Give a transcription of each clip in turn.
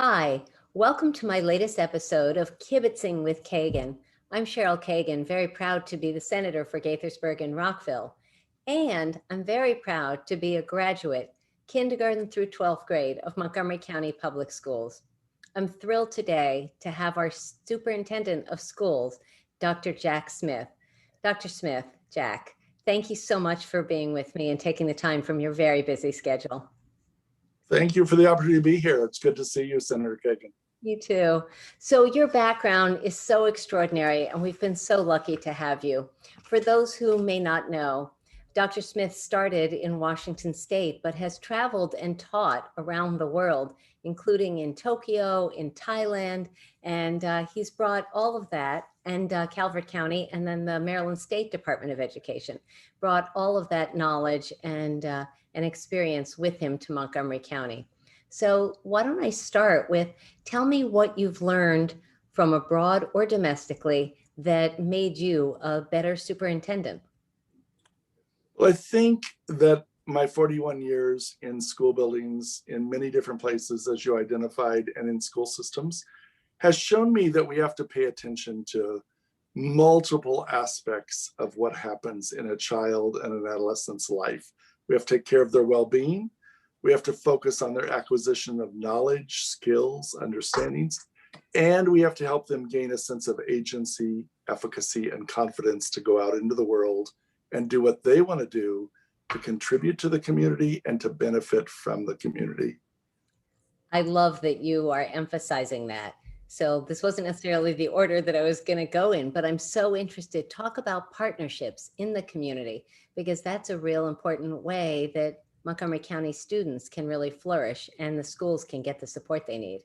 Hi, welcome to my latest episode of Kibbitzing with Kagan. I'm Cheryl Kagan, very proud to be the senator for Gaithersburg and Rockville. And I'm very proud to be a graduate, kindergarten through 12th grade of Montgomery County Public Schools. I'm thrilled today to have our superintendent of schools, Dr. Jack Smith. Dr. Smith, Jack, thank you so much for being with me and taking the time from your very busy schedule. Thank you for the opportunity to be here. It's good to see you, Senator Kagan. You too. So your background is so extraordinary, and we've been so lucky to have you. For those who may not know, Dr. Smith started in Washington State, but has traveled and taught around the world, including in Tokyo, in Thailand, and he's brought all of that, and Calvert County, and then the Maryland State Department of Education, brought all of that knowledge and experience with him to Montgomery County. So why don't I start with, tell me what you've learned from abroad or domestically that made you a better superintendent. Well, I think that my 41 years in school buildings in many different places, as you identified, and in school systems, has shown me that we have to pay attention to multiple aspects of what happens in a child and an adolescent's life. We have to take care of their well-being. We have to focus on their acquisition of knowledge, skills, understandings, and we have to help them gain a sense of agency, efficacy, and confidence to go out into the world and do what they want to do to contribute to the community and to benefit from the community. I love that you are emphasizing that. So this wasn't necessarily the order that I was going to go in, but I'm so interested. Talk about partnerships in the community, because that's a real important way that Montgomery County students can really flourish and the schools can get the support they need.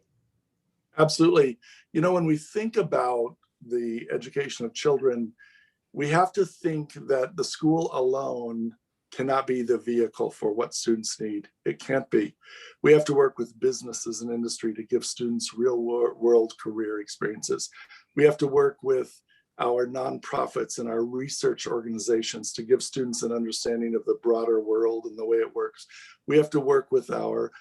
Absolutely. You know, when we think about the education of children, we have to think that the school alone cannot be the vehicle for what students need. It can't be. We have to work with businesses and industry to give students real world career experiences. We have to work with our nonprofits and our research organizations to give students an understanding of the broader world and the way it works. We have to work with our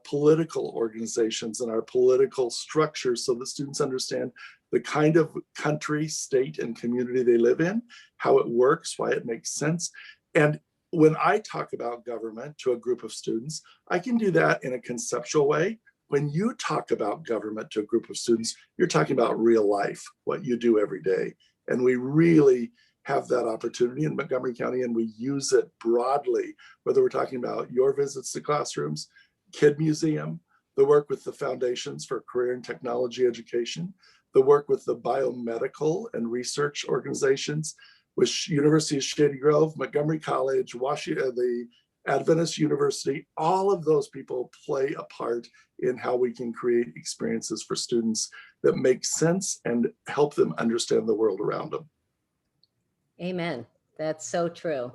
political organizations and our political structures so that students understand the kind of country, state, and community they live in, how it works, why it makes sense. And when I talk about government to a group of students, I can do that in a conceptual way. When you talk about government to a group of students, you're talking about real life, what you do every day. And we really have that opportunity in Montgomery County, and we use it broadly, whether we're talking about your visits to classrooms, Kid Museum, the work with the Foundations for Career and Technology Education, the work with the biomedical and research organizations, with University of Shady Grove, Montgomery College, Washington, the Adventist University. All of those people play a part in how we can create experiences for students that make sense and help them understand the world around them. Amen. That's so true.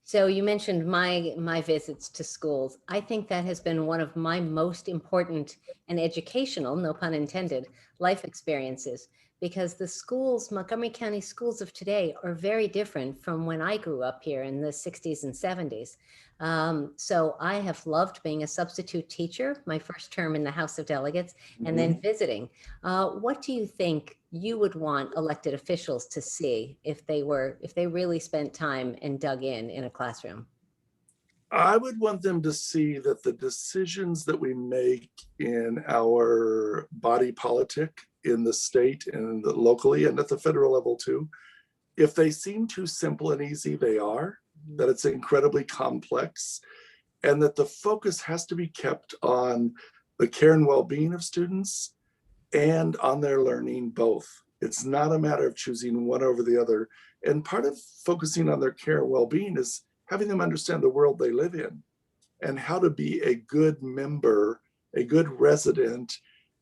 So you mentioned my visits to schools. I think that has been one of my most important and educational, no pun intended, life experiences, because the schools, Montgomery County schools of today, are very different from when I grew up here in the 60s and 70s. So I have loved being a substitute teacher, my first term in the House of Delegates, and then visiting. What do you think you would want elected officials to see if they really spent time and dug in a classroom? I would want them to see that the decisions that we make in our body politic in the state and locally and at the federal level too, if they seem too simple and easy, they are, that it's incredibly complex, and that the focus has to be kept on the care and well-being of students and on their learning both. It's not a matter of choosing one over the other. And part of focusing on their care and well-being is having them understand the world they live in and how to be a good member, a good resident,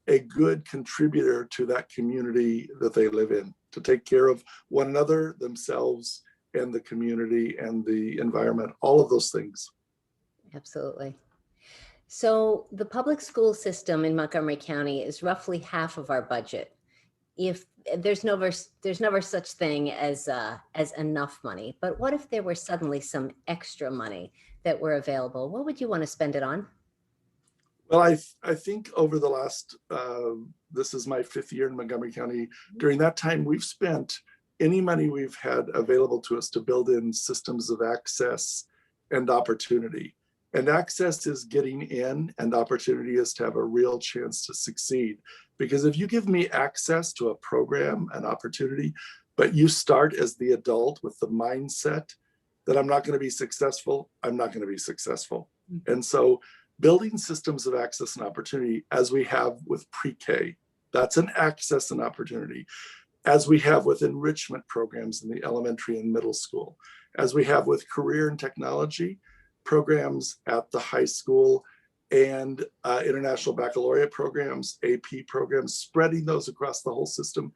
a good contributor to that community that they live in, to take care of one another, themselves, and the community and the environment, all of those things. Absolutely. So the public school system in Montgomery County is roughly half of our budget. If there's never such thing as enough money, but what if there were suddenly some extra money that were available? What would you want to spend it on? Well, I think over the last, this is my 5th year in Montgomery County. During that time, we've spent any money we've had available to us to build in systems of access and opportunity. And access is getting in, and opportunity is to have a real chance to succeed. Because if you give me access to a program, an opportunity, but you start as the adult with the mindset that I'm not going to be successful, I'm not going to be successful. And so building systems of access and opportunity, as we have with pre-K, that's an access and opportunity, as we have with enrichment programs in the elementary and middle school, as we have with career and technology programs at the high school, and international baccalaureate programs, AP programs, spreading those across the whole system,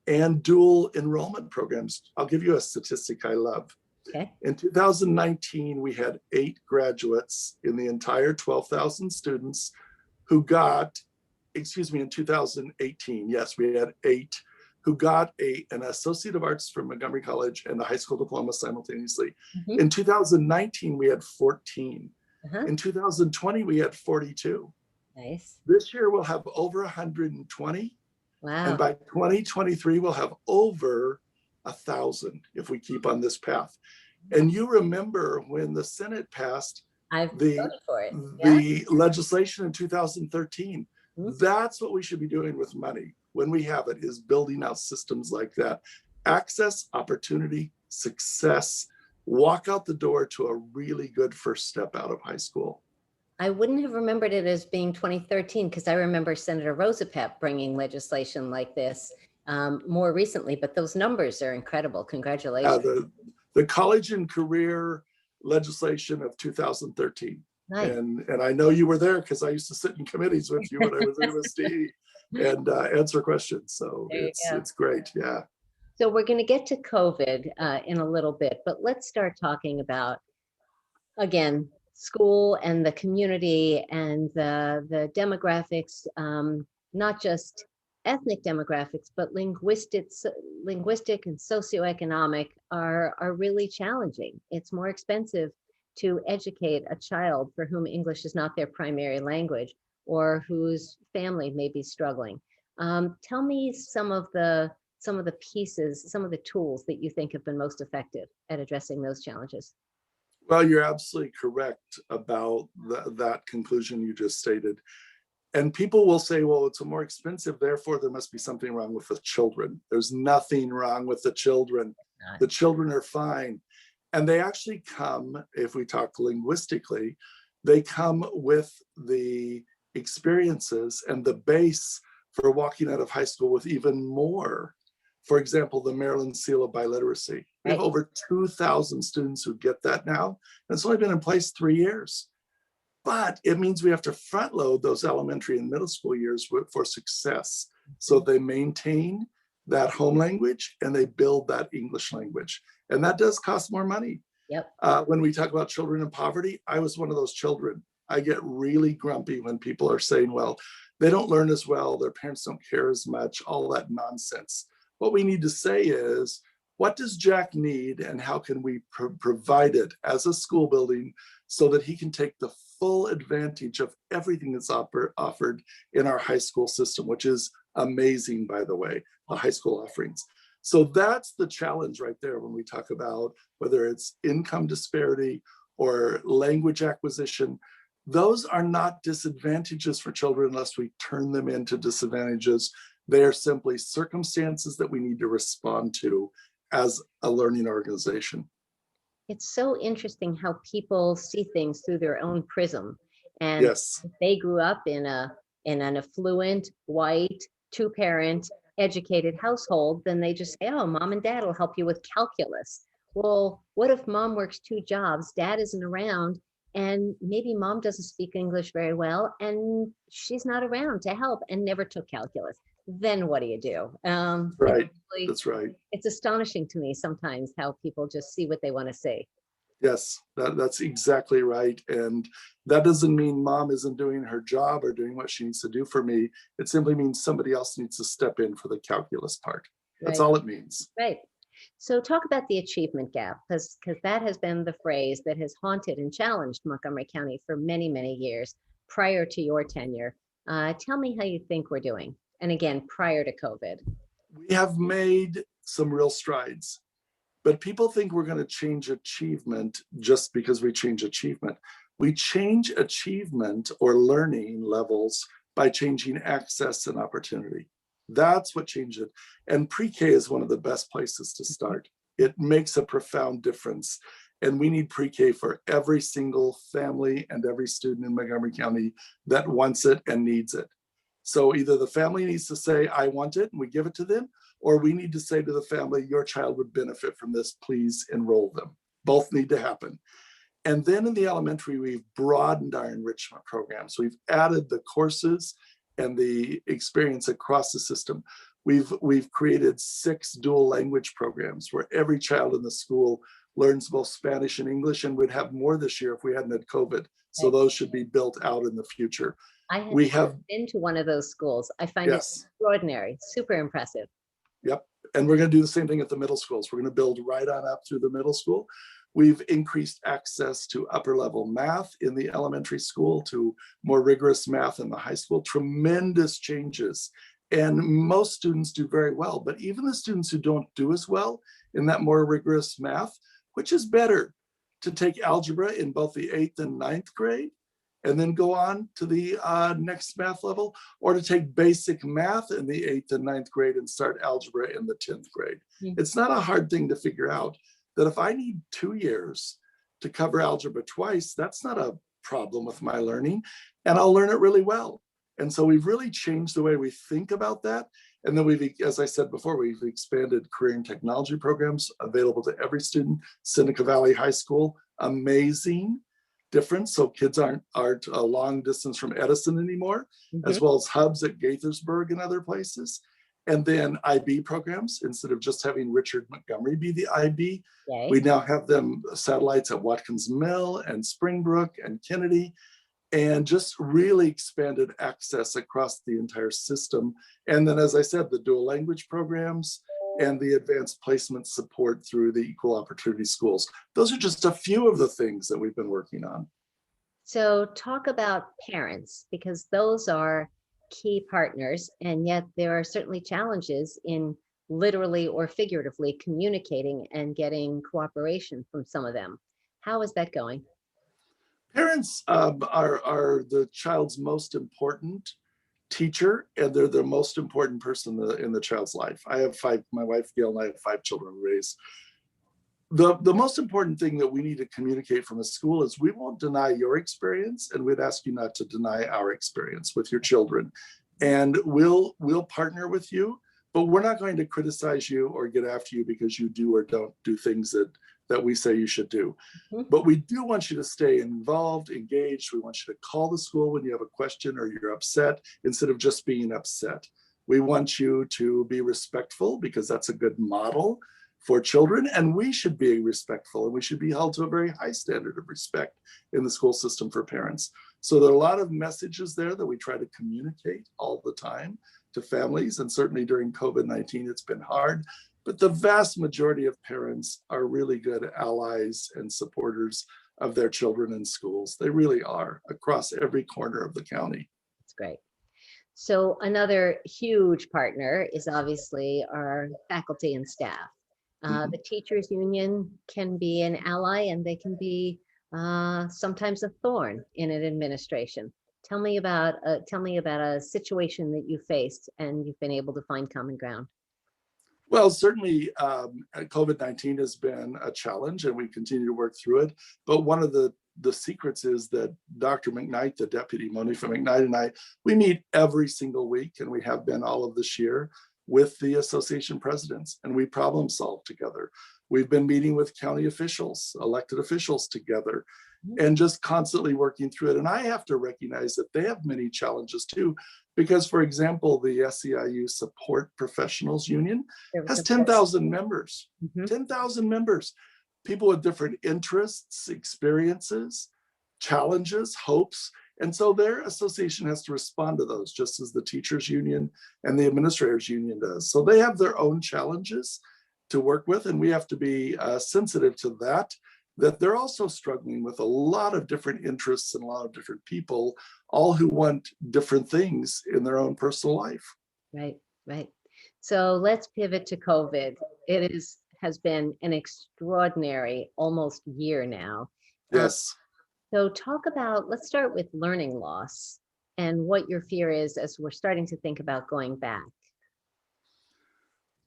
and dual enrollment programs. I'll give you a statistic I love. Okay. In 2019, we had 8 graduates in the entire 12,000 students who got, in 2018, yes, we had 8 who got an Associate of Arts from Montgomery College and a high school diploma simultaneously. Mm-hmm. In 2019, we had 14. Uh-huh. In 2020, we had 42. Nice. This year, we'll have over 120. Wow. And by 2023, we'll have over 1,000 if we keep on this path. And you remember when the Senate passed the legislation in 2013. Mm-hmm. That's what we should be doing with money when we have it, is building out systems like that. Access, opportunity, success, walk out the door to a really good first step out of high school. I wouldn't have remembered it as being 2013 because I remember Senator Rosapep bringing legislation like this more recently, but those numbers are incredible. Congratulations. The college and career legislation of 2013. Nice. And I know you were there because I used to sit in committees with you when I was MSD and answer questions. So it's great. Yeah. So we're going to get to COVID in a little bit, but let's start talking about, again, school and the community and the demographics, not just ethnic demographics, but linguistic and socioeconomic are really challenging. It's more expensive to educate a child for whom English is not their primary language or whose family may be struggling. Tell me some of the pieces, some of the tools that you think have been most effective at addressing those challenges. Well, you're absolutely correct about that conclusion you just stated. And people will say, well, it's more expensive, therefore there must be something wrong with the children. There's nothing wrong with the children. The children are fine. And they actually come, if we talk linguistically, they come with the experiences and the base for walking out of high school with even more. For example, the Maryland Seal of Biliteracy. We have over 2,000 students who get that now, and it's only been in place 3 years. But it means we have to front load those elementary and middle school years for success. So they maintain that home language and they build that English language. And that does cost more money. Yep. When we talk about children in poverty, I was one of those children. I get really grumpy when people are saying, well, they don't learn as well, their parents don't care as much, all that nonsense. What we need to say is, what does Jack need and how can we provide it as a school building so that he can take the full advantage of everything that's offered in our high school system, which is amazing, by the way, the high school offerings. So that's the challenge right there when we talk about whether it's income disparity or language acquisition. Those are not disadvantages for children unless we turn them into disadvantages. They are simply circumstances that we need to respond to as a learning organization. It's so interesting how people see things through their own prism. And yes, if they grew up in an affluent, white, 2-parent, educated household, then they just say, oh, mom and dad will help you with calculus. Well, what if mom works 2 jobs, dad isn't around, and maybe mom doesn't speak English very well, and she's not around to help and never took calculus? Then what do you do? Right. That's right. It's astonishing to me sometimes how people just see what they want to see. Yes, that's exactly right. And that doesn't mean mom isn't doing her job or doing what she needs to do for me. It simply means somebody else needs to step in for the calculus part. That's all it means. Right. So talk about the achievement gap, because that has been the phrase that has haunted and challenged Montgomery County for many, many years. prior to your tenure. Tell me how you think we're doing. And again, prior to COVID. We have made some real strides, but people think we're going to change achievement just because we change achievement. We change achievement or learning levels by changing access and opportunity. That's what changed it. And pre-K is one of the best places to start. It makes a profound difference. And we need pre-K for every single family and every student in Montgomery County that wants it and needs it. So either the family needs to say, I want it, and we give it to them, or we need to say to the family, your child would benefit from this, please enroll them. Both need to happen. And then in the elementary, we've broadened our enrichment programs. We've added the courses and the experience across the system. We've created 6 dual language programs where every child in the school learns both Spanish and English, and we'd have more this year if we hadn't had COVID. So those should be built out in the future. We have been to one of those schools. I find it extraordinary, super impressive. Yep. And we're going to do the same thing at the middle schools. We're going to build right on up through the middle school. We've increased access to upper level math in the elementary school, to more rigorous math in the high school. Tremendous changes. And most students do very well, but even the students who don't do as well in that more rigorous math, which is better, to take algebra in both the 8th and 9th grade and then go on to the next math level, or to take basic math in the 8th and 9th grade and start algebra in the 10th grade. It's not a hard thing to figure out that if I need 2 years to cover algebra twice, that's not a problem with my learning, and I'll learn it really well. And so we've really changed the way we think about that. And then we've, as I said before, we've expanded career and technology programs available to every student. Seneca Valley High School, amazing difference. So kids aren't a long distance from Edison anymore, as well as hubs at Gaithersburg and other places. And then IB programs, instead of just having Richard Montgomery be the IB, we now have them satellites at Watkins Mill and Springbrook and Kennedy, and just really expanded access across the entire system. And then, as I said, the dual language programs and the advanced placement support through the equal opportunity schools. Those are just a few of the things that we've been working on. So talk about parents, because those are key partners, and yet there are certainly challenges in literally or figuratively communicating and getting cooperation from some of them. How is that going? Parents are the child's most important teacher, and they're the most important person in the child's life. I have 5, my wife Gail and I have 5 children to raise. The most important thing that we need to communicate from a school is we won't deny your experience, and we'd ask you not to deny our experience with your children. And we'll partner with you, but we're not going to criticize you or get after you because you do or don't do things that we say you should do. But we do want you to stay involved, engaged. We want you to call the school when you have a question or you're upset, instead of just being upset. We want you to be respectful, because that's a good model for children, and we should be respectful, and we should be held to a very high standard of respect in the school system for parents. So there are a lot of messages there that we try to communicate all the time to families, and certainly during COVID-19, it's been hard. But the vast majority of parents are really good allies and supporters of their children in schools. They really are, across every corner of the county. That's great. So another huge partner is obviously our faculty and staff. The teachers union can be an ally, and they can be sometimes a thorn in an administration. Tell me about a situation that you faced and you've been able to find common ground. Well, certainly COVID-19 has been a challenge, and we continue to work through it. But one of the secrets is that Dr. McKnight, the deputy, Monifa McKnight, and I, we meet every single week, and we have been all of this year, with the association presidents, and we problem solve together. We've been meeting with county officials, elected officials together, and just constantly working through it. And I have to recognize that they have many challenges too, because, for example, the SEIU Support Professionals Union has 10,000 members, 10,000 members, people with different interests, experiences, challenges, hopes. And so their association has to respond to those, just as the teachers union and the administrators union does. So they have their own challenges to work with, and we have to be sensitive to that, that they're also struggling with a lot of different interests and a lot of different people, all who want different things in their own personal life. Right, right. So let's pivot to COVID. Has been an extraordinary almost year now. Um, Yes. so let's start with learning loss and what your fear is as we're starting to think about going back.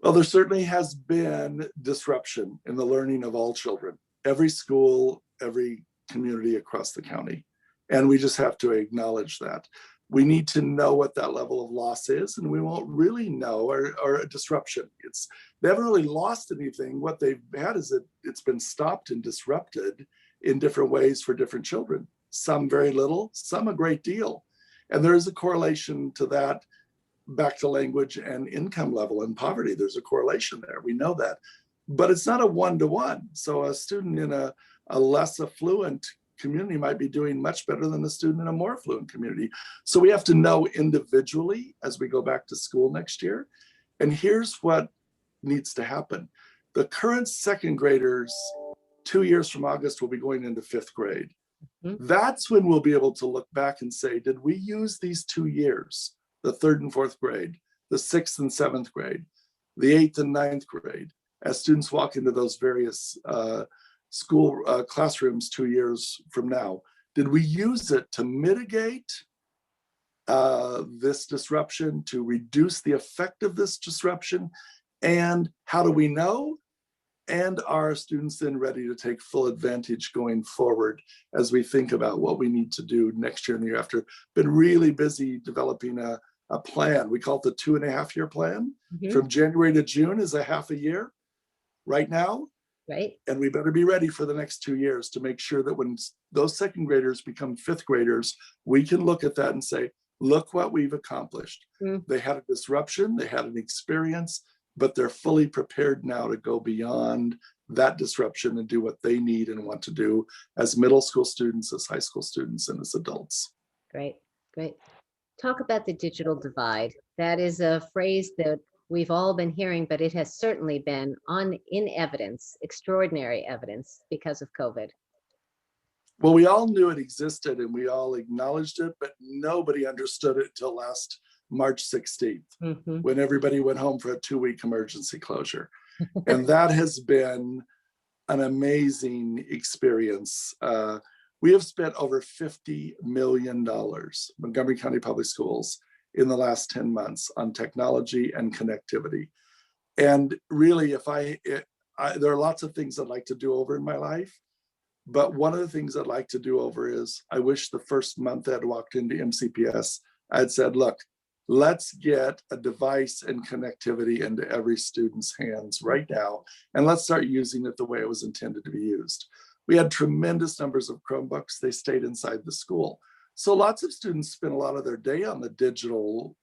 Well, there certainly has been disruption in the learning of all children, every school, every community across the county. And we just have to acknowledge that. We need to know what that level of loss is, and we won't really know, or a disruption. They haven't really lost anything. What they've had is that it's been stopped and disrupted in different ways for different children. Some very little, some a great deal. And there is a correlation to that back to language and income level and poverty. There's a correlation there. We know that. But it's not a one-to-one. So a student in a less affluent community might be doing much better than a student in a more affluent community. So we have to know individually as we go back to school next year. And here's what needs to happen. The current second graders, 2 years from August, will be going into fifth grade. Mm-hmm. That's when we'll be able to look back and say, did we use these 2 years, the third and fourth grade, the sixth and seventh grade, the eighth and ninth grade, as students walk into those various school classrooms 2 years from now? Did we use it to mitigate this disruption, to reduce the effect of this disruption? And how do we know? And are students then ready to take full advantage going forward as we think about what we need to do next year and the year after? Been really busy developing a plan. We call it the 2.5-year plan. Mm-hmm. From January to June is a half a year right now. Right. And we better be ready for the next 2 years to make sure that when those second graders become fifth graders, we can look at that and say, look what we've accomplished. Mm. They had a disruption, they had an experience, but they're fully prepared now to go beyond that disruption and do what they need and want to do as middle school students, as high school students, and as adults. Great, great. Talk about the digital divide. That is a phrase that we've all been hearing, but it has certainly been in evidence, extraordinary evidence, because of COVID. Well, we all knew it existed and we all acknowledged it, but nobody understood it till last March 16th, Mm-hmm. when everybody went home for a 2-week emergency closure. And that has been an amazing experience. We have spent over $50 million, Montgomery County Public Schools, in the last 10 months on technology and connectivity. And really, there are lots of things I'd like to do over in my life, but one of the things I'd like to do over is, I wish the first month I'd walked into MCPS, I'd said, look, let's get a device and connectivity into every student's hands right now, and let's start using it the way it was intended to be used. We had tremendous numbers of Chromebooks. They stayed inside the school. So lots of students spent a lot of their day on the digital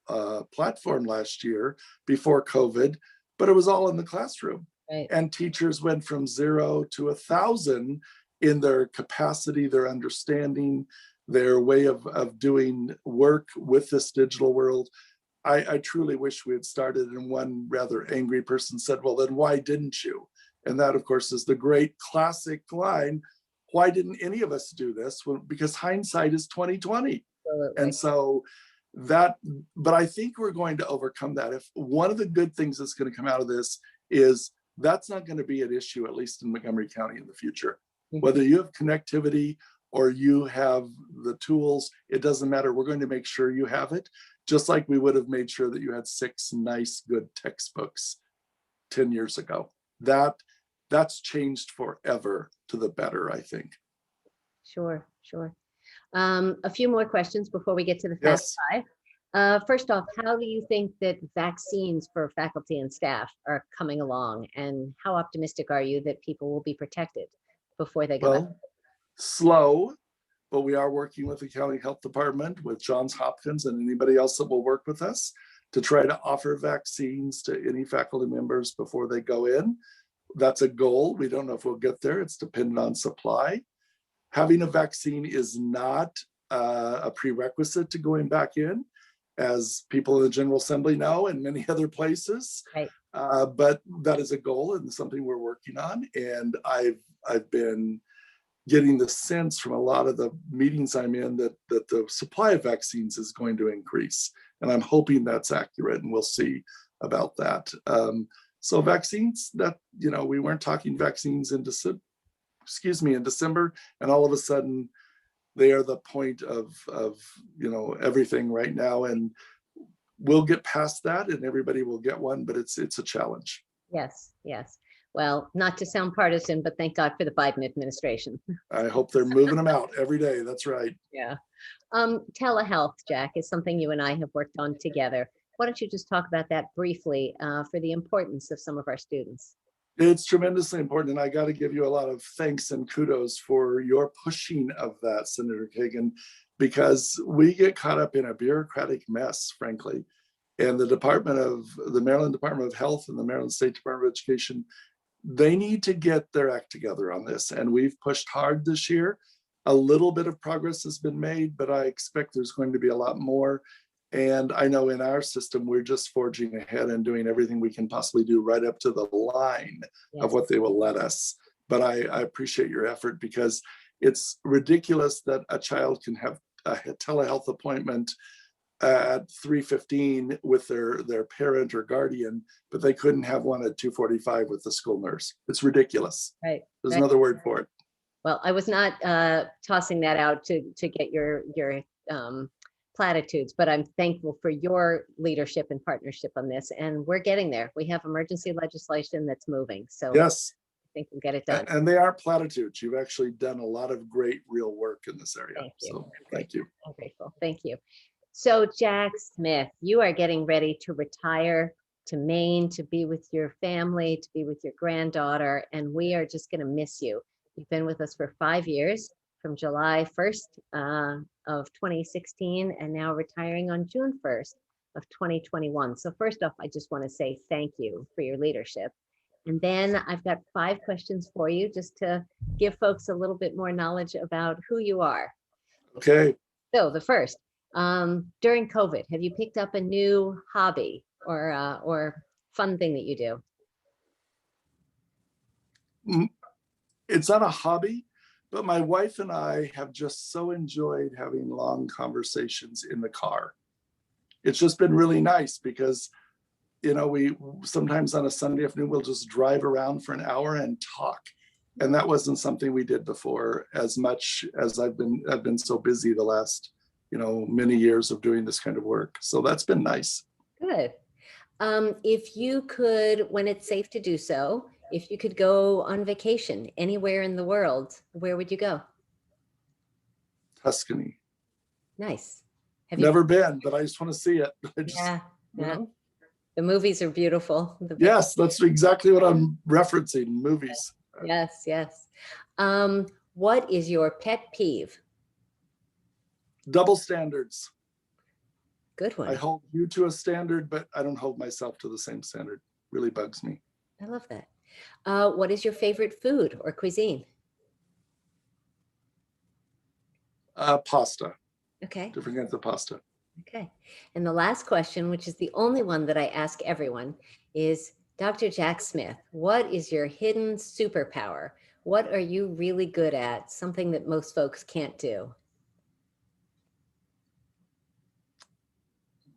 platform last year before COVID, but it was all in the classroom. Right. And teachers went from 0 to 1,000 in their capacity, their understanding, their way of doing work with this digital world. I truly wish we had started, and one rather angry person said, well, then why didn't you? And that, of course, is the great classic line, why didn't any of us do this? Well, because hindsight is 2020. Absolutely. And so but I think we're going to overcome that. If one of the good things that's going to come out of this is that's not going to be an issue, at least in Montgomery County in the future. Mm-hmm. Whether you have connectivity or you have the tools, it doesn't matter. We're going to make sure you have it, just like we would have made sure that you had 6 nice, good textbooks 10 years ago. That's changed forever to the better, I think. Sure, sure. A few more questions before we get to the Fast Five. First off, how do you think that vaccines for faculty and staff are coming along, and how optimistic are you that people will be protected before they go back? Well, slow, but we are working with the county health department, with Johns Hopkins, and anybody else that will work with us to try to offer vaccines to any faculty members before they go in. That's a goal. We don't know if we'll get there. It's dependent on supply. Having a vaccine is not a prerequisite to going back in, as people in the General Assembly know, and many other places. Right. But that is a goal and something we're working on. And I've been getting the sense from a lot of the meetings I'm in that the supply of vaccines is going to increase. And I'm hoping that's accurate, and we'll see about that. So vaccines, that, we weren't talking vaccines in December, and all of a sudden they are the point of everything right now. And we'll get past that and everybody will get one, but it's a challenge. Yes, yes. Well, not to sound partisan, but thank God for the Biden administration. I hope they're moving them out every day. That's right. Yeah. Telehealth, Jack, is something you and I have worked on together. Why don't you just talk about that briefly for the importance of some of our students? It's tremendously important, and I got to give you a lot of thanks and kudos for your pushing of that, Senator Kagan, because we get caught up in a bureaucratic mess, frankly. And the Maryland Department of Health and the Maryland State Department of Education, they need to get their act together on this. And we've pushed hard this year. A little bit of progress has been made, but I expect there's going to be a lot more. And I know in our system, we're just forging ahead and doing everything we can possibly do right up to the line of what they will let us. But I appreciate your effort, because it's ridiculous that a child can have a telehealth appointment at 3:15 with their parent or guardian, but they couldn't have one at 2:45 with the school nurse. It's ridiculous. Right. There's another word for it. Well, I was not tossing that out to get your platitudes, but I'm thankful for your leadership and partnership on this, and we're getting there. We have emergency legislation that's moving, so yes, I think we'll get it done. And they aren't platitudes. You've actually done a lot of great real work in this area. Thank you. So thank you. I'm grateful. Thank you. So Jack Smith, you are getting ready to retire to Maine, to be with your family, to be with your granddaughter, and we are just going to miss you. You've been with us for 5 years, from July 1st of 2016, and now retiring on June 1st of 2021. So first off, I just want to say thank you for your leadership. And then I've got 5 questions for you, just to give folks a little bit more knowledge about who you are. Okay. So the first, during COVID, have you picked up a new hobby or fun thing that you do? It's not a hobby, but my wife and I have just so enjoyed having long conversations in the car. It's just been really nice because, we sometimes on a Sunday afternoon, we'll just drive around for an hour and talk. And that wasn't something we did before, as much as I've been so busy the last, many years of doing this kind of work. So that's been nice. Good. If you could, when it's safe to do so, if you could go on vacation anywhere in the world, where would you go? Tuscany. Nice. Have you never been, but I just want to see it. Yeah. The movies are beautiful. Yes, that's exactly what I'm referencing, movies. Yes, yes. What is your pet peeve? Double standards. Good one. I hold you to a standard, but I don't hold myself to the same standard. Really bugs me. I love that. What is your favorite food or cuisine? Pasta. Okay. Different kinds of pasta. Okay. And the last question, which is the only one that I ask everyone, is Dr. Jack Smith, what is your hidden superpower? What are you really good at? Something that most folks can't do.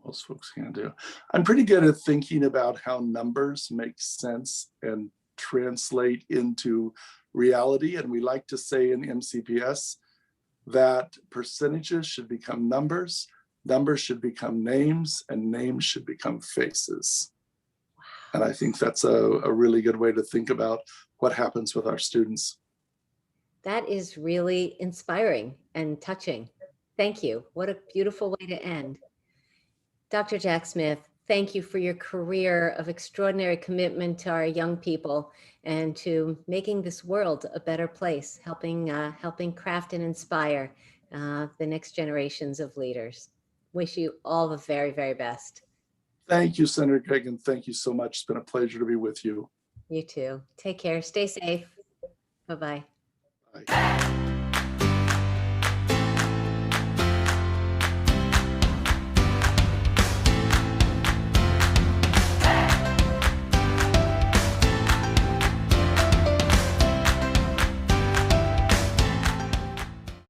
Most folks can't do. I'm pretty good at thinking about how numbers make sense and translate into reality. And we like to say in MCPS that percentages should become numbers, numbers should become names, and names should become faces. Wow. And I think that's a really good way to think about what happens with our students. That is really inspiring and touching. Thank you. What a beautiful way to end. Dr. Jack Smith, thank you for your career of extraordinary commitment to our young people and to making this world a better place, helping craft and inspire the next generations of leaders. Wish you all the very, very best. Thank you, Senator Kagan. Thank you so much. It's been a pleasure to be with you. You too. Take care. Stay safe. Bye-bye. Bye.